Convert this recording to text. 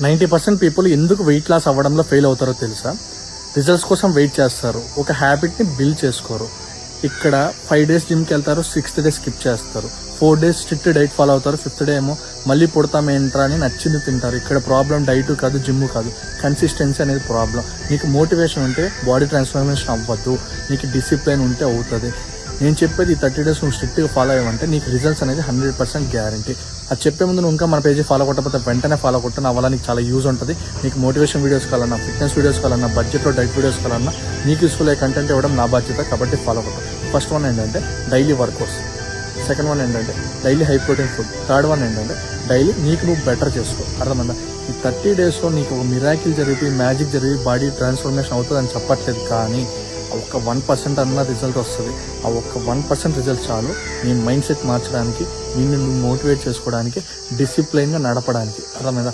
90% people ఎందుకు weight loss అవ్వడంలో fail అవుతారో తెలుసా? రిజల్ట్స్ కోసం వెయిట్ చేస్తారు, ఒక హ్యాబిట్ని బిల్డ్ చేసుకోరు. ఇక్కడ 5 days జిమ్కి వెళ్తారు, 6th day స్కిప్ చేస్తారు, 4 days స్ట్రిక్ట్ డైట్ ఫాలో అవుతారు, 5th day ఏమో మళ్ళీ పుడతామేంట్రా అని నచ్చింది తింటారు. ఇక్కడ ప్రాబ్లం డైట్ కాదు, జిమ్ కాదు, కన్సిస్టెన్సీ అనేది ప్రాబ్లం. నీకు మోటివేషన్ ఉంటే బాడీ ట్రాన్స్ఫర్మేషన్ అవ్వద్దు, నీకు డిసిప్లిన్ ఉంటే అవుతుంది. నేను చెప్పేది 30 days నువ్వు స్ట్రిక్ట్గా ఫాలో అయ్యావంటే నీకు రిజల్ట్స్ అనేది 100% గ్యారంటీ. అది చెప్పే ముందు నువ్వు ఇంకా మన పేజీ ఫాలో కొట్టకపోతే వెంటనే ఫాలో కొట్టు. నా వల్ల నీకు చాలా యూజ్ ఉంటుంది. నీకు మోటివేషన్ వీడియోస్ కావాలన్నా, ఫిట్నెస్ వీడియోస్ కావాలన్నా, బడ్జెట్లో డైట్ వీడియోస్ కావాలన్నా, నీకు యూస్ఫుల్ అయ్యే కంటెంట్ ఇవ్వడం నా బాధ్యత. కాబట్టి ఫాలో కొట్టు. ఫస్ట్ వన్ ఏంటంటే డైలీ వర్కౌట్స్, సెకండ్ వన్ ఏంటంటే daily high protein food, third one ఏంటంటే డైలీ నీకు నువ్వు బెటర్ చేసుకో. అర్థమైందా? ఈ 30 daysలో నీకు ఒక మిరాకిల్ జరిగి, మ్యాజిక్ జరిగి బాడీ ట్రాన్స్ఫర్మేషన్ అవుతుంది అని చెప్పట్లేదు, కానీ ఒక 1% అన్న రిజల్ట్ వస్తుంది. ఆ ఒక్క 1% రిజల్ట్ చాలు నీ మైండ్ సెట్ మార్చడానికి, నిన్ను నువ్వు మోటివేట్ చేసుకోవడానికి, డిసిప్లైన్గా నడపడానికి. అర్థమైందా?